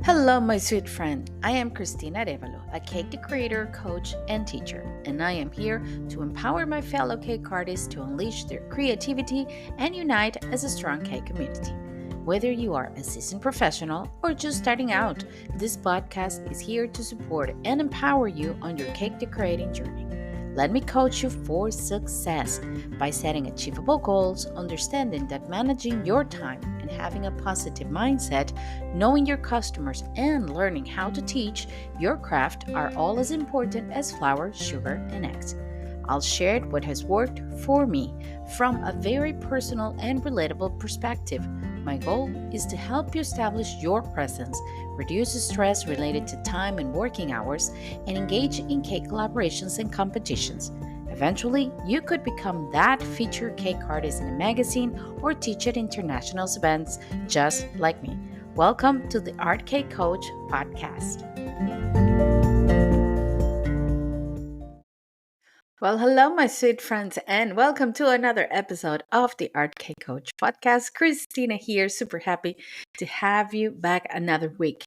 Hello, my sweet friend. I am Cristina Arevalo, a cake decorator, coach, and teacher, and I am here to empower my fellow cake artists to unleash their creativity and unite as a strong cake community. Whether you are a seasoned professional or just starting out, this podcast is here to support and empower you on your cake decorating journey. Let me coach you for success by setting achievable goals, understanding that managing your time and having a positive mindset, knowing your customers, and learning how to teach your craft are all as important as flour, sugar, and eggs. I'll share what has worked for me from a very personal and relatable perspective. My goal is to help you establish your presence, reduce stress related to time and working hours, and engage in cake collaborations and competitions. Eventually, you could become that featured cake artist in a magazine or teach at international events just like me. Welcome to the Art Cake Coach podcast. Well, hello, my sweet friends, and welcome to another episode of the Art Cake Coach podcast. Christina here, super happy to have you back another week.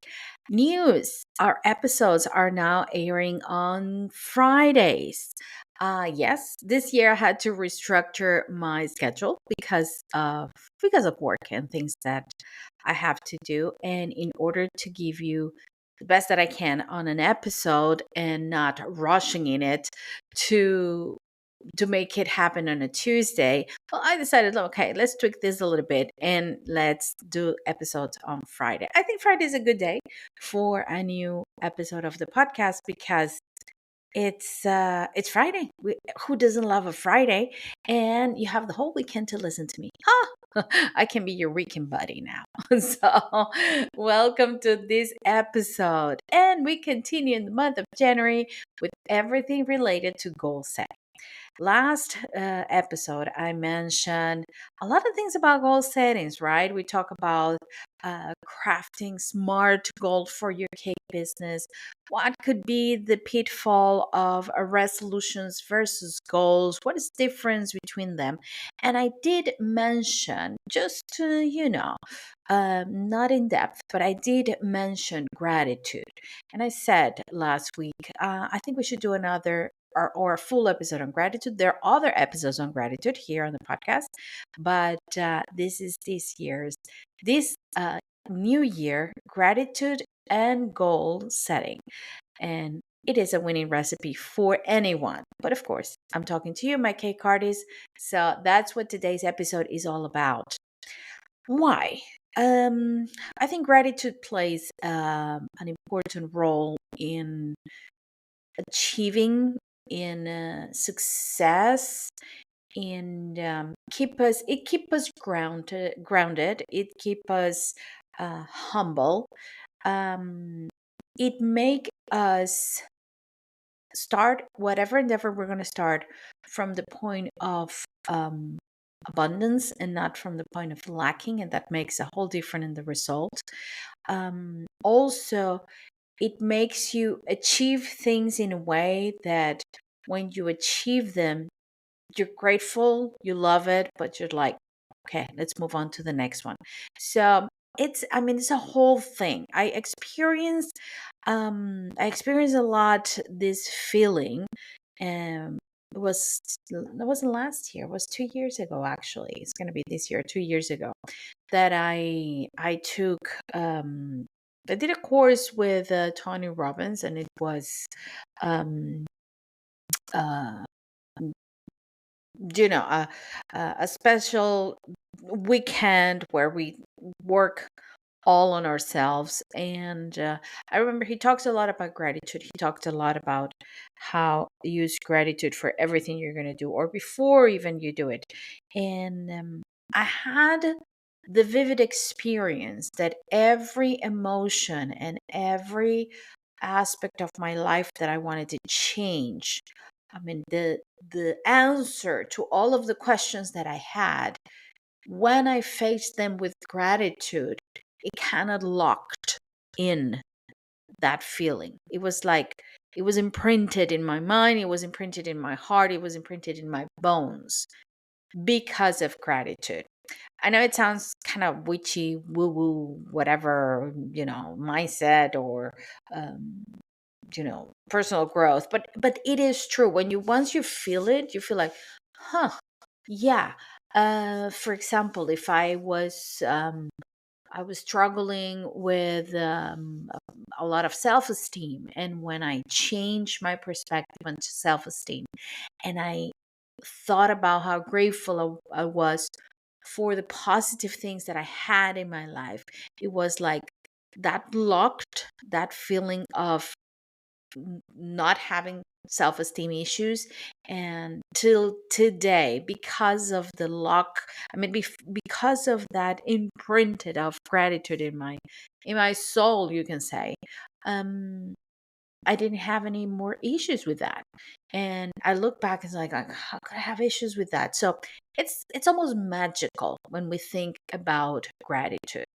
News: our episodes are now airing on Fridays. Yes, this year I had to restructure my schedule because of work and things that I have to do, and in order to give you the best that I can on an episode and not rushing in it to make it happen on a Tuesday, well, I decided, okay, let's tweak this a little bit and let's do episodes on Friday. I think Friday is a good day for a new episode of the podcast because it's Friday. Who doesn't love a Friday? And you have the whole weekend to listen to me. I can be your weekend buddy now. So, welcome to this episode. And we continue in the month of January with everything related to goal setting. Last episode, I mentioned a lot of things about goal settings, right? We talk about crafting smart goals for your cake business. What could be the pitfall of resolutions versus goals? What is the difference between them? And I did mention, just to, not in depth, but I did mention gratitude. And I said last week, I think we should do another or a full episode on gratitude. There are other episodes on gratitude here on the podcast, but this is this new year gratitude and goal setting, and it is a winning recipe for anyone. But of course, I'm talking to you, my cake artists, so that's what today's episode is all about. Why? I think gratitude plays an important role in achieving in success and keep us grounded, it keep us humble, um, it make us start whatever endeavor we're going to start from the point of abundance and not from the point of lacking, and that makes a whole different in the result. Also, it makes you achieve things in a way that when you achieve them, you're grateful, you love it, but you're like, okay, let's move on to the next one. So it's a whole thing. I experienced a lot this feeling. Um, it wasn't last year. It was 2 years ago. Actually, it's gonna be this year. 2 years ago, that I took I did a course with Tony Robbins, and it was um, uh, a special weekend where we work all on ourselves. And I remember he talks a lot about gratitude. He talked a lot about how you use gratitude for everything you're going to do or before even you do it. And I had the vivid experience that every emotion and every aspect of my life that I wanted to change, I mean, the answer to all of the questions that I had, when I faced them with gratitude, it kind of locked in that feeling. It was like it was imprinted in my mind, it was imprinted in my heart, it was imprinted in my bones because of gratitude. I know it sounds kind of witchy, woo woo, whatever, mindset or, um, personal growth, but it is true. When you once you feel it, you feel like, huh, yeah. For example, if I was struggling with a lot of self esteem. And when I changed my perspective on self esteem and I thought about how grateful I was for the positive things that I had in my life, it was like that blocked that feeling of not having self-esteem issues. And till today, because of the lock, I mean, because of that imprinted of gratitude in my soul, you can say, um I didn't have any more issues with that. And I look back and it's like, how could I have issues with that? So it's almost magical when we think about gratitude.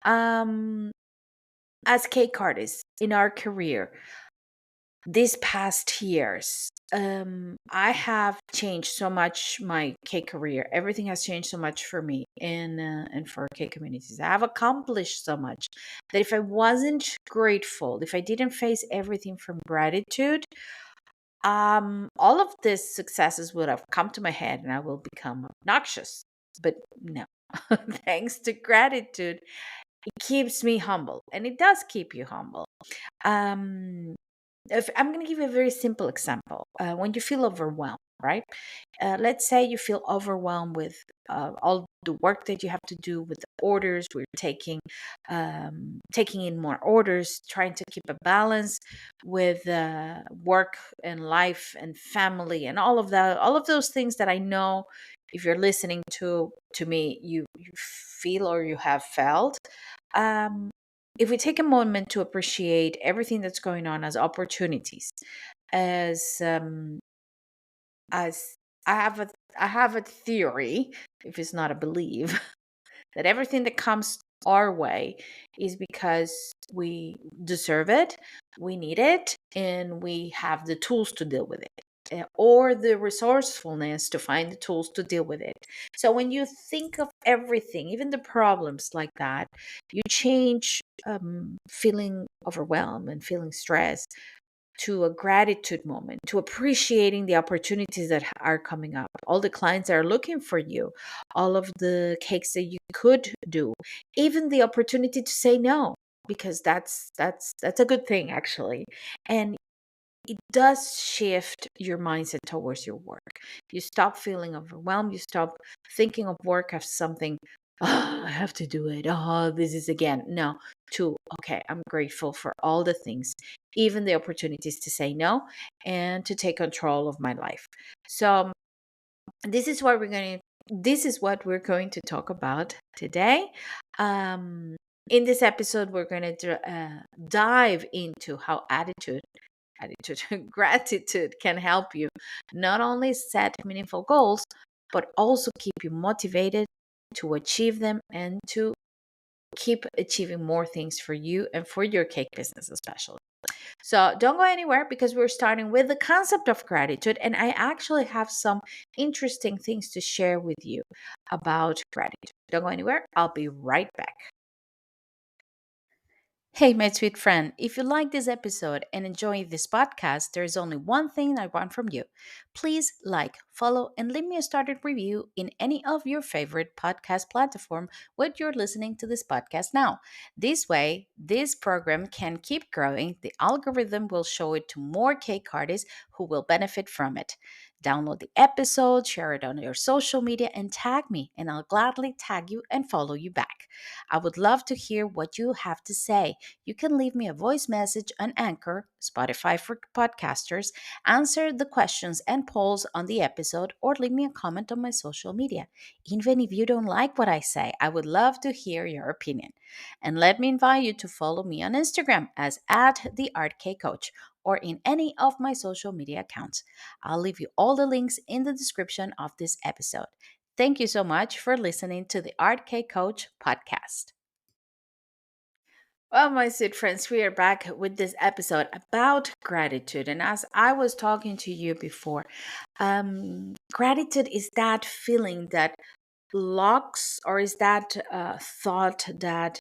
um as cake artists in our career these past years, I have changed so much my K career. Everything has changed so much for me and for K communities. I have accomplished so much that if I wasn't grateful, if I didn't face everything from gratitude, all of these successes would have come to my head and I will become obnoxious. But no, thanks to gratitude, it keeps me humble, and it does keep you humble. Um, if I'm going to give you a very simple example. When you feel overwhelmed, right? Let's say you feel overwhelmed with all the work that you have to do with the orders. We're taking in more orders, trying to keep a balance with work and life and family and all of that, all of those things that I know. If you're listening to me, you feel or you have felt. Um, if we take a moment to appreciate everything that's going on as opportunities, as as I have a theory, if it's not a belief, that everything that comes our way is because we deserve it, we need it, and we have the tools to deal with it, or the resourcefulness to find the tools to deal with it. So when you think of everything, even the problems like that, you change feeling overwhelmed and feeling stressed to a gratitude moment, to appreciating the opportunities that are coming up, all the clients that are looking for you, all of the cakes that you could do, even the opportunity to say no, because that's a good thing actually. And it does shift your mindset towards your work. You stop feeling overwhelmed. You stop thinking of work as something, oh, I have to do it. Oh, this is again. No, to, okay, I'm grateful for all the things, even the opportunities to say no and to take control of my life. So this is what we're going to. This is what we're going to talk about today. Um, in this episode, we're going to dive into how attitude gratitude can help you not only set meaningful goals but also keep you motivated to achieve them and to keep achieving more things for you and for your cake business especially. So don't go anywhere, because we're starting with the concept of gratitude, and I actually have some interesting things to share with you about gratitude. Don't go anywhere, I'll be right back. Hey, my sweet friend, if you like this episode and enjoy this podcast, there is only one thing I want from you. Please like, follow, and leave me a started review in any of your favorite podcast platform where you're listening to this podcast now. This way, this program can keep growing. The algorithm will show it to more cake artists who will benefit from it. Download the episode, share it on your social media, and tag me, and I'll gladly tag you and follow you back. I would love to hear what you have to say. You can leave me a voice message on Anchor, Spotify for podcasters, answer the questions and polls on the episode, or leave me a comment on my social media. Even if you don't like what I say, I would love to hear your opinion. And let me invite you to follow me on Instagram as at the Art K Coach, or in any of my social media accounts. I'll leave you all the links in the description of this episode. Thank you so much for listening to the Art K Coach podcast. Well, my sweet friends, we are back with this episode about gratitude. And as I was talking to you before, gratitude is that feeling that locks, or is that thought, that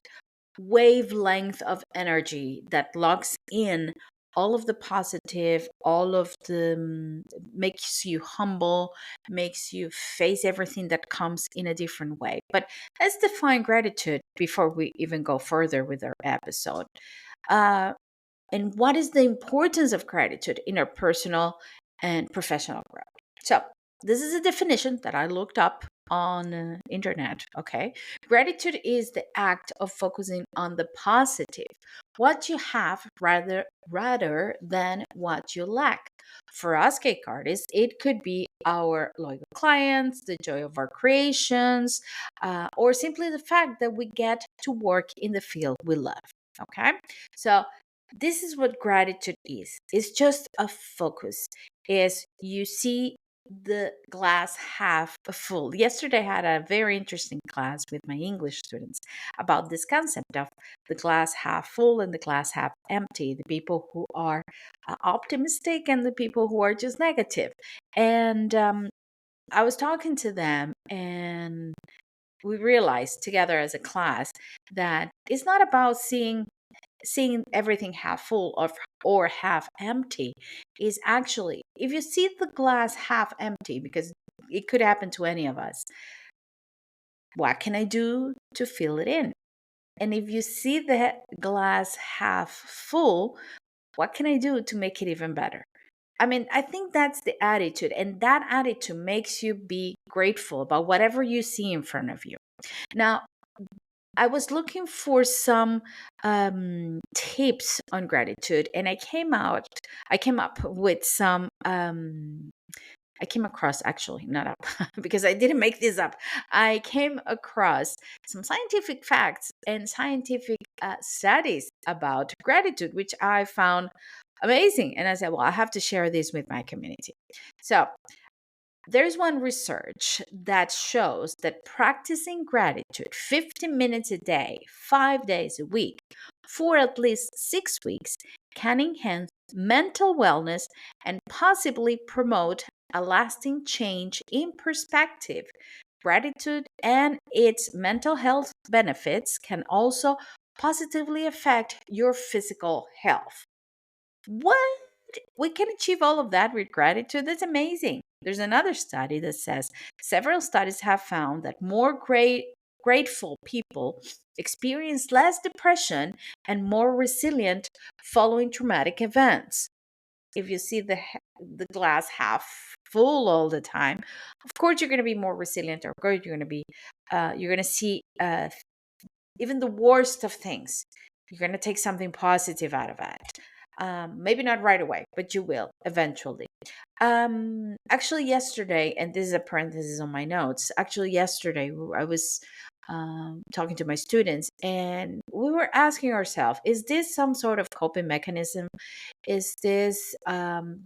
wavelength of energy that locks in all of the positive, all of the makes you humble, makes you face everything that comes in a different way. But let's define gratitude before we even go further with our episode. Uh, and what is the importance of gratitude in our personal and professional growth? So, this is a definition that I looked up on internet. Okay, gratitude is the act of focusing on the positive, what you have, rather than what you lack. For us cake artists, it could be our loyal clients, the joy of our creations, or simply the fact that we get to work in the field we love. Okay, so this is what gratitude is. It's just a focus. Is you see the glass half full. Yesterday I had a very interesting class with my English students about this concept of the glass half full and the glass half empty, the people who are optimistic and the people who are just negative. And I was talking to them, and we realized together as a class that it's not about seeing everything half full or half empty. Is actually, if you see the glass half empty, because it could happen to any of us, what can I do to fill it in? And if you see the glass half full, what can I do to make it even better? I mean, I think that's the attitude, and that attitude makes you be grateful about whatever you see in front of you. Now, I was looking for some tips on gratitude, and I came up with some. I came across, actually, not up, because I didn't make this up. I came across some scientific facts and scientific studies about gratitude, which I found amazing. And I said, well, I have to share this with my community. So, there's one research that shows that practicing gratitude 50 minutes a day, 5 days a week, for at least 6 weeks can enhance mental wellness and possibly promote a lasting change in perspective. Gratitude and its mental health benefits can also positively affect your physical health. What? We can achieve all of that with gratitude? That's amazing. There's another study that says several studies have found that more grateful people experience less depression and more resilient following traumatic events. If you see the glass half full all the time, of course you're going to be more resilient, or of course you're going to see even the worst of things. You're going to take something positive out of it. Maybe not right away, but you will eventually. Actually, yesterday, and this is a parenthesis on my notes. Actually, yesterday I was talking to my students, and we were asking ourselves: is this some sort of coping mechanism? Is this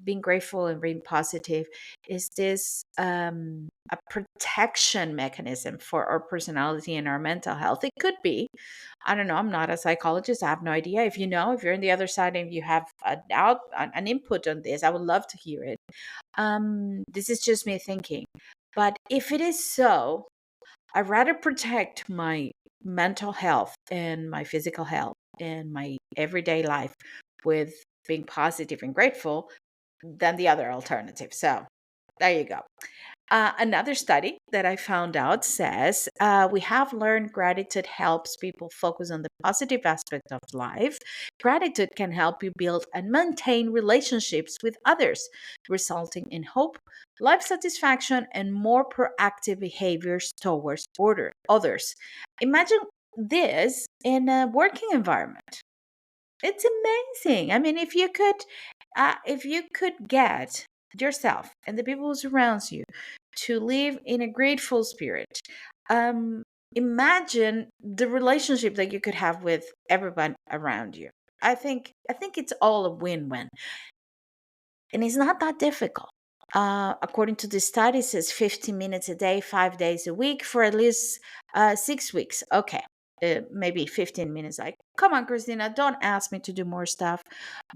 being grateful and being positive? Is this a protection mechanism for our personality and our mental health? It could be. I don't know. I'm not a psychologist. I have no idea. If you know, if you're on the other side and you have an input on this, I would love to hear it. This is just me thinking. But if it is so, I'd rather protect my mental health and my physical health and my everyday life with being positive and grateful than the other alternative. So there you go. Another study that I found out says we have learned gratitude helps people focus on the positive aspect of life. Gratitude can help you build and maintain relationships with others, resulting in hope, life satisfaction, and more proactive behaviors towards others. Imagine this in a working environment. It's amazing. I mean, if you could get yourself and the people who surrounds you to live in a grateful spirit, um, imagine the relationship that you could have with everyone around you. I think it's all a win-win, and it's not that difficult. According to the study, it says 15 minutes a day, 5 days a week for at least 6 weeks. Okay, maybe 15 minutes. Like, come on, Christina, don't ask me to do more stuff.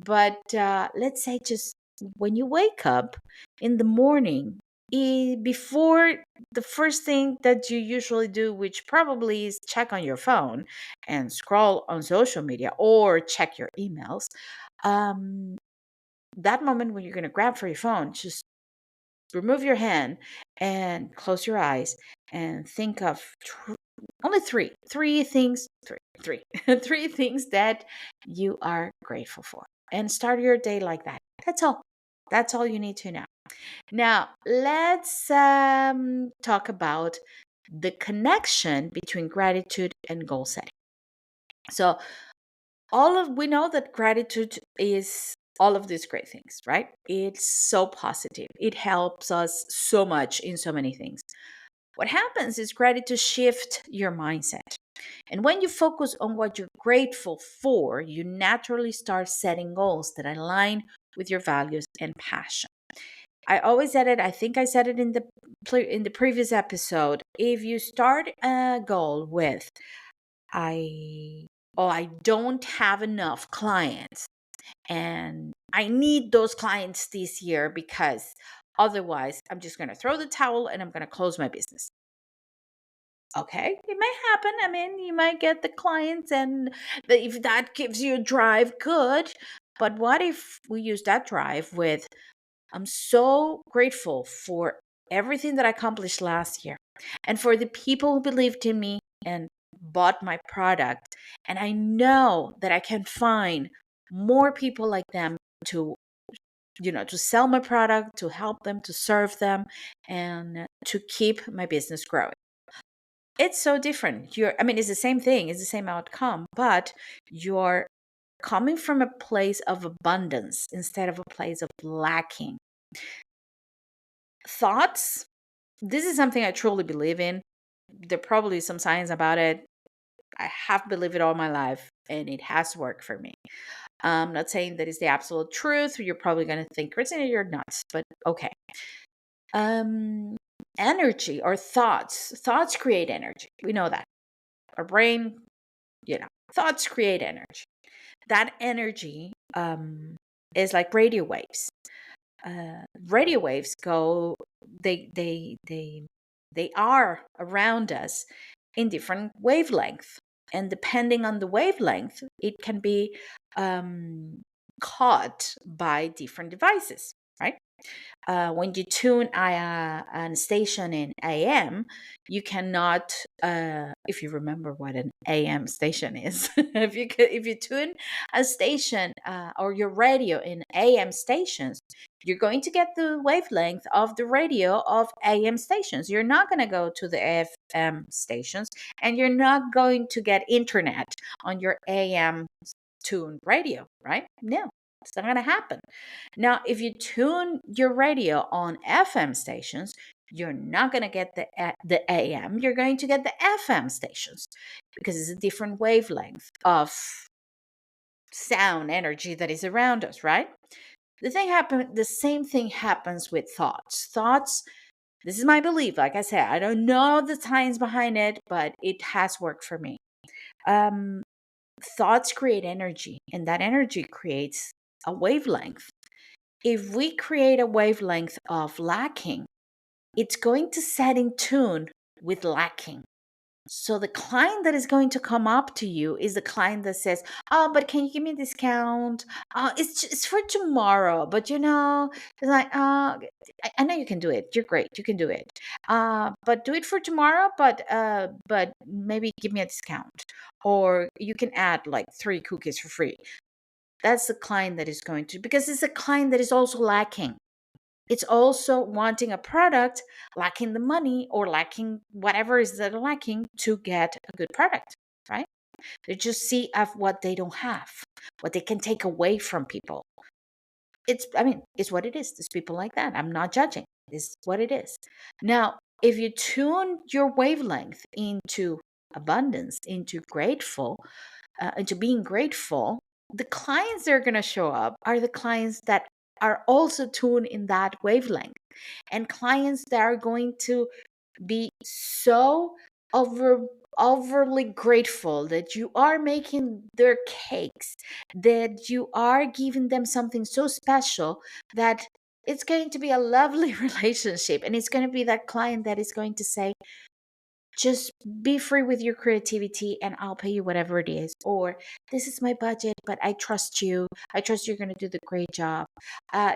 But let's say just when you wake up in the morning, before the first thing that you usually do, which probably is check on your phone and scroll on social media or check your emails, um, that moment when you're going to grab for your phone, just remove your hand and close your eyes and think of only three things, three things that you are grateful for, and start your day like that. That's all you need to know. Now let's talk about the connection between gratitude and goal setting. So we know that gratitude is all of these great things, right? It's so positive. It helps us so much in so many things. What happens is gratitude shift your mindset. And when you focus on what you're grateful for, you naturally start setting goals that align with your values and passion. I always said it, I think I said it in the previous episode. If you start a goal with I don't have enough clients and I need those clients this year because otherwise I'm just going to throw the towel and I'm going to close my business. Okay, it may happen. I mean, you might get the clients, and if that gives you a drive, good. But what if we use that drive with, I'm so grateful for everything that I accomplished last year and for the people who believed in me and bought my product. And I know that I can find more people like them to to sell my product, to help them, to serve them, and to keep my business growing. It's so different. It's the same thing, it's the same outcome, but you're coming from a place of abundance instead of a place of lacking. Thoughts, this is something I truly believe in. There probably is some science about it. I have believed it all my life and it has worked for me. I'm not saying that is the absolute truth. You're probably going to think, Christina, you're nuts, but okay. Energy or thoughts create energy. We know that. Our brain, thoughts create energy. That energy is like radio waves. Radio waves go, they are around us in different wavelength, and depending on the wavelength, it can be caught by different devices, right? When you tune a station in AM, you cannot, if you remember what an AM station is, if you tune a station or your radio in AM stations, you're going to get the wavelength of the radio of AM stations. You're not going to go to the FM stations, and you're not going to get internet on your AM tuned radio, right? No, it's not going to happen. Now, if you tune your radio on FM stations, you're not going to get the AM, you're going to get the FM stations because it's a different wavelength of sound energy that is around us, right? The same thing happens with thoughts. Thoughts, this is my belief. Like I said, I don't know the science behind it, but it has worked for me. Thoughts create energy, and that energy creates a wavelength. If we create a wavelength of lacking, it's going to set in tune with lacking. So the client that is going to come up to you is the client that says, "Oh, but can you give me a discount? It's for tomorrow, but it's like, I know you can do it. You're great. You can do it. But do it for tomorrow. But maybe give me a discount, or you can add like 3 cookies for free." That's the client that is going to, because it's a client that is also lacking. It's also wanting a product, lacking the money or lacking whatever is that lacking to get a good product, right? They just see of what they don't have, what they can take away from people. It's what it is. There's people like that. I'm not judging. It's what it is. Now, if you tune your wavelength into abundance, into into being grateful, the clients that are going to show up are the clients that are also tuned in that wavelength, and clients that are going to be so overly grateful that you are making their cakes, that you are giving them something so special that It's going to be a lovely relationship, and it's going to be that client that is going to say, just be free with your creativity and I'll pay you whatever it is. Or this is my budget, but I trust you. I trust you're going to do the great job.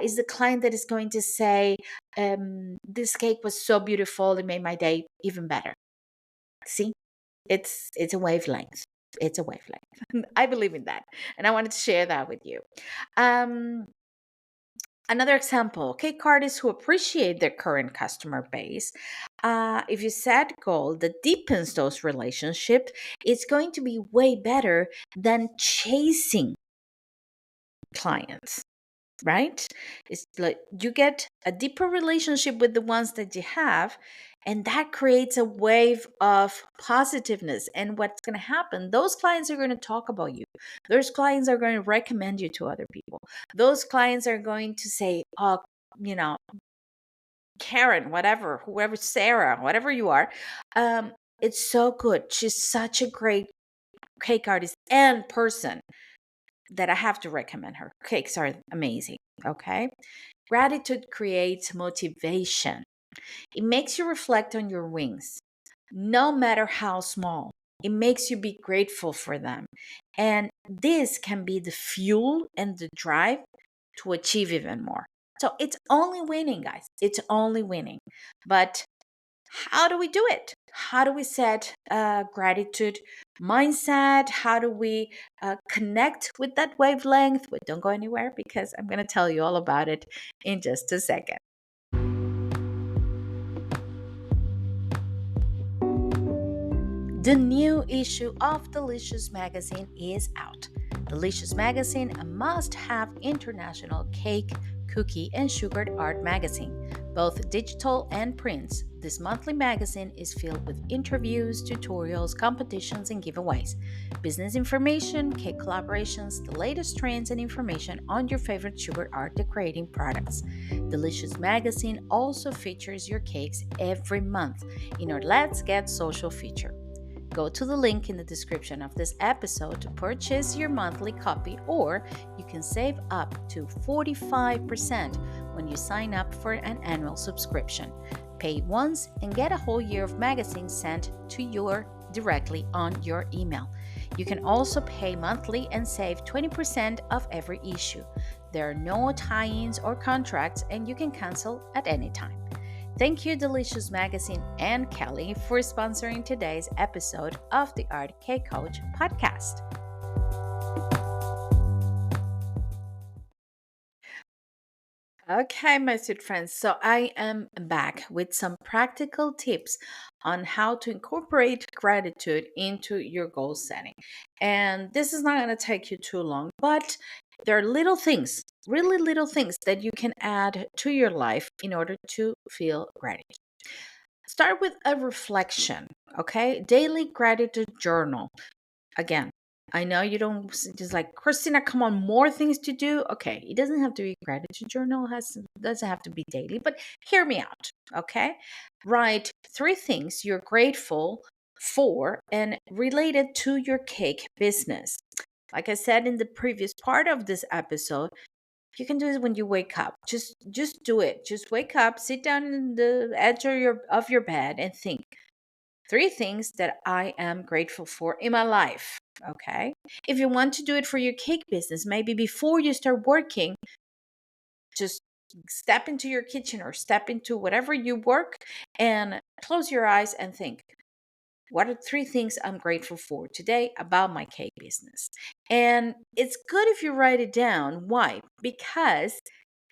Is the client that is going to say, this cake was so beautiful, it made my day even better. See, it's a wavelength. It's a wavelength. I believe in that. And I wanted to share that with you. Um, Another example, cake artists who appreciate their current customer base. If you set a goal that deepens those relationships, it's going to be way better than chasing clients, right? It's like you get a deeper relationship with the ones that you have, and that creates a wave of positiveness. And what's going to happen, those clients are going to talk about you. Those clients are going to recommend you to other people. Those clients are going to say, oh, you know, Karen, whatever, whoever, Sarah, whatever you are, it's so good. She's such a great cake artist and person that I have to recommend her. Cakes are amazing. Okay. Gratitude creates motivation. It makes you reflect on your wins, no matter how small. It makes you be grateful for them. And this can be the fuel and the drive to achieve even more. So it's only winning, guys. It's only winning. But how do we do it? How do we set gratitude mindset? How do we connect with that wavelength? But don't go anywhere because I'm going to tell you all about it in just a second. The new issue of Delicious Magazine is out. Delicious Magazine, a must have international cake, cookie, and sugared art magazine, both digital and prints. This monthly magazine is filled with interviews, tutorials, competitions, and giveaways, business information, cake collaborations, the latest trends, and information on your favorite sugar art decorating products. Delicious Magazine also features your cakes every month in our Let's Get Social feature. Go to the link in the description of this episode to purchase your monthly copy, or you can save up to 45% when you sign up for an annual subscription. Pay once and get a whole year of magazines sent to you directly on your email. You can also pay monthly and save 20% of every issue. There are no tie-ins or contracts, and you can cancel at any time. Thank you, Delicious Magazine and Kelly, for sponsoring today's episode of the Art Cake Coach podcast. Okay, my sweet friends. So I am back with some practical tips on how to incorporate gratitude into your goal setting. And this is not going to take you too long, but there are little things, really little things that you can add to your life in order to feel gratitude. Start with a reflection, okay? Daily gratitude journal. Again, I know you don't just like, Christina, come on, more things to do. Okay, it doesn't have to be gratitude journal, doesn't have to be daily, but hear me out, okay? Write 3 things you're grateful for and related to your cake business. Like I said in the previous part of this episode, you can do it when you wake up. Just do it. Just wake up, sit down in the edge of your bed and think 3 things that I am grateful for in my life. Okay. If you want to do it for your cake business, maybe before you start working, just step into your kitchen or step into whatever you work and close your eyes and think, what are 3 things I'm grateful for today about my cake business? And it's good if you write it down. Why? Because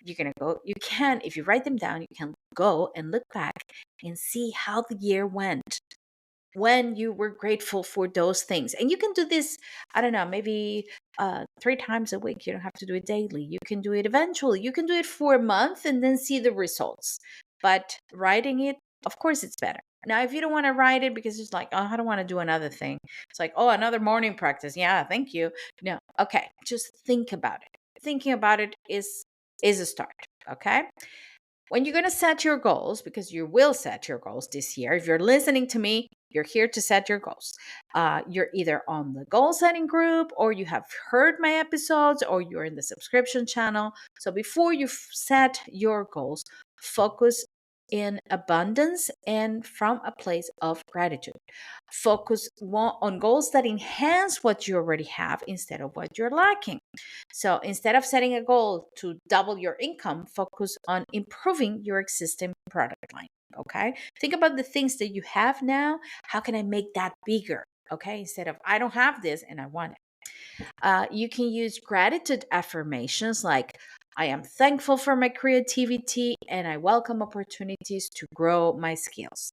if you write them down, you can go and look back and see how the year went when you were grateful for those things. And you can do this, I don't know, maybe 3 times a week. You don't have to do it daily. You can do it eventually. You can do it for a month and then see the results. But writing it, of course, it's better. Now, if you don't want to write it because it's like, oh, I don't want to do another thing. It's like, oh, another morning practice. Yeah, thank you. No, okay, just think about it. Thinking about it is a start, okay? When you're going to set your goals, because you will set your goals this year, if you're listening to me, You're here to set your goals. You're either on the goal setting group, or you have heard my episodes, or you're in the subscription channel. So before you set your goals, focus in abundance and from a place of gratitude. Focus on goals that enhance what you already have instead of what you're lacking. So instead of setting a goal to double your income, focus on improving your existing product line. Okay. Think about the things that you have now. How can I make that bigger? Okay. Instead of, I don't have this and I want it. You can use gratitude affirmations like, I am thankful for my creativity and I welcome opportunities to grow my skills.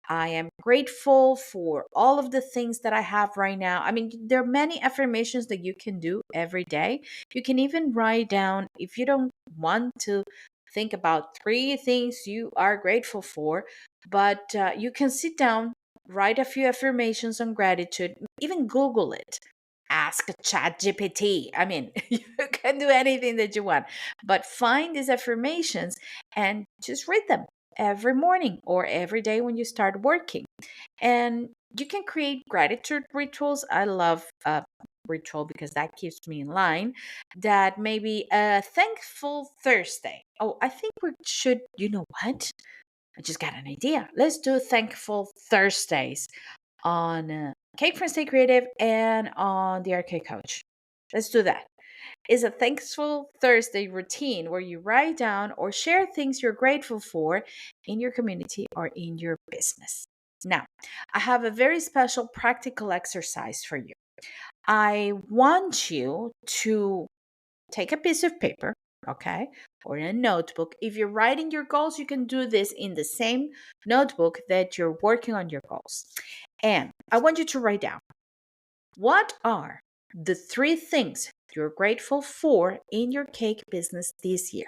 I am grateful for all of the things that I have right now. I mean, there are many affirmations that you can do every day. You can even write down, if you don't want to think about three things you are grateful for, but you can sit down, write a few affirmations on gratitude, even Google it, ask ChatGPT. I mean, you can do anything that you want, but find these affirmations and just read them every morning or every day when you start working. And you can create gratitude rituals. I love ritual because that keeps me in line. That maybe a thankful Thursday. Oh, I think we should, you know what? I just got an idea. Let's do thankful Thursdays on Cake Friends Stay Creative and on the Arcade Coach. Let's do that. It's a thankful Thursday routine where you write down or share things you're grateful for in your community or in your business. Now, I have a very special practical exercise for you. I want you to take a piece of paper, okay, or a notebook. If you're writing your goals, you can do this in the same notebook that you're working on your goals. And I want you to write down, what are the three things you're grateful for in your cake business this year?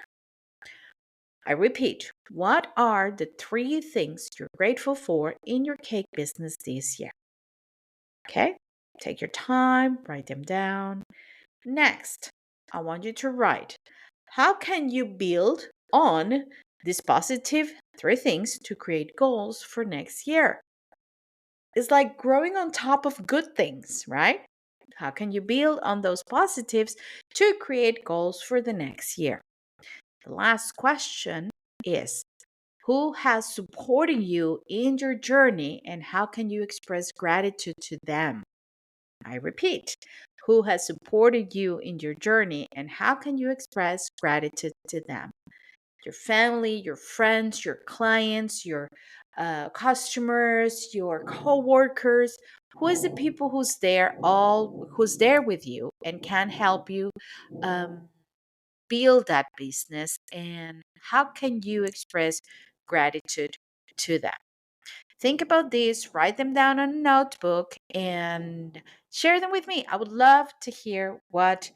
I repeat, what are the three things you're grateful for in your cake business this year? Okay, take your time, write them down. Next, I want you to write, how can you build on these positive three things to create goals for next year? It's like growing on top of good things, right? How can you build on those positives to create goals for the next year? The last question is, who has supported you in your journey and how can you express gratitude to them? I repeat, who has supported you in your journey and how can you express gratitude to them? Your family, your friends, your clients, your customers, your co-workers. Who is the people who's there with you and can help you um, build that business, and how can you express gratitude to them? Think about this, write them down on a notebook, and share them with me. I would love to hear what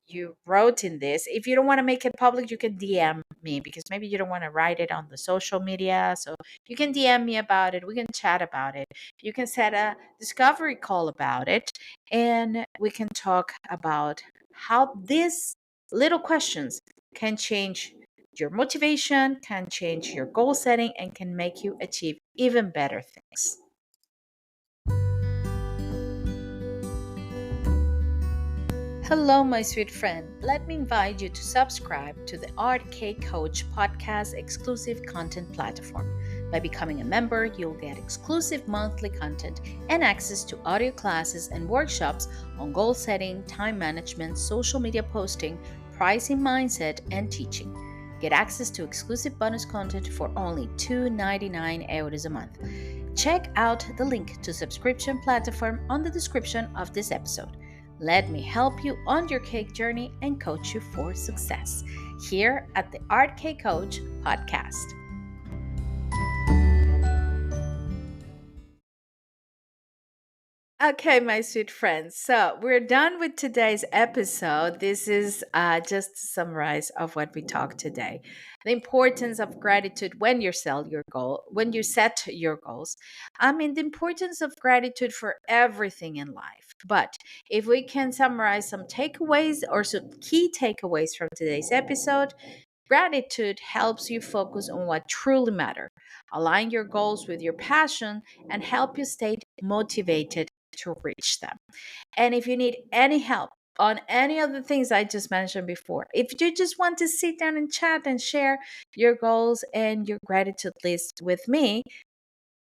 you wrote in this. If you don't want to make it public, you can DM me because maybe you don't want to write it on the social media. So you can DM me about it. We can chat about it. You can set a discovery call about it, and we can talk about how these little questions can change your motivation, can change your goal setting, and can make you achieve even better things. Hello, my sweet friend. Let me invite you to subscribe to the Art K Coach podcast exclusive content platform. By becoming a member, you'll get exclusive monthly content and access to audio classes and workshops on goal setting, time management, social media posting, pricing mindset, and teaching. Get access to exclusive bonus content for only €2.99 a month. Check out the link to subscription platform on the description of this episode. Let me help you on your cake journey and coach you for success here at the Art Cake Coach podcast. Okay, my sweet friends. So we're done with today's episode. This is just a summarize of what we talked today. The importance of gratitude when you when you set your goals. I mean, the importance of gratitude for everything in life. But if we can summarize some takeaways or some key takeaways from today's episode, Gratitude helps you focus on what truly matters, align your goals with your passion, and help you stay motivated to reach them. And if you need any help on any of the things I just mentioned before, if you just want to sit down and chat and share your goals and your gratitude list with me,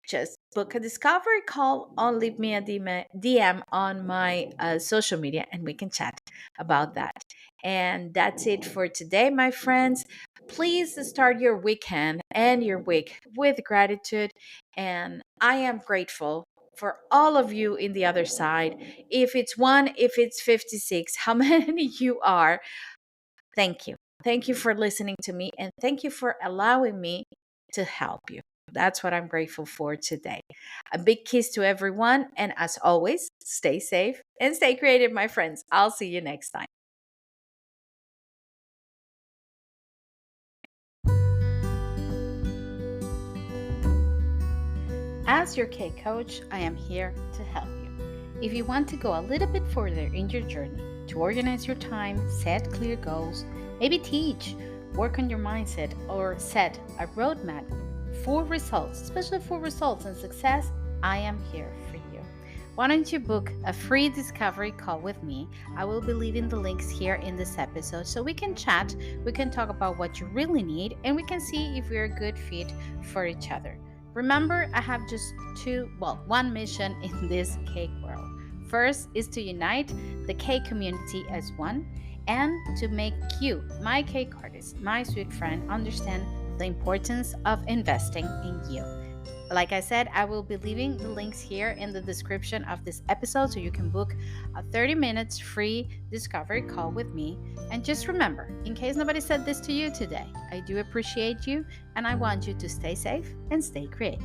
just book a discovery call or leave me a DM on my social media and we can chat about that. And that's it for today, my friends. Please start your weekend and your week with gratitude. And I am grateful for all of you in the other side. If it's one, if it's 56, how many you are, thank you. Thank you for listening to me and thank you for allowing me to help you. That's what I'm grateful for today. A big kiss to everyone. And as always, stay safe and stay creative, my friends. I'll see you next time. As your K coach, I am here to help you. If you want to go a little bit further in your journey to organize your time, set clear goals, maybe teach, work on your mindset, or set a roadmap for results, especially for results and success, I am here for you. Why don't you book a free discovery call with me? I will be leaving the links here in this episode so we can chat, we can talk about what you really need, and we can see if we're a good fit for each other. Remember, I have just one mission in this cake world. First is to unite the cake community as one and to make you, my cake artist, my sweet friend, understand the importance of investing in you. Like I said, I will be leaving the links here in the description of this episode so you can book a 30 minutes free discovery call with me. And just remember, in case nobody said this to you today, I do appreciate you and I want you to stay safe and stay creative.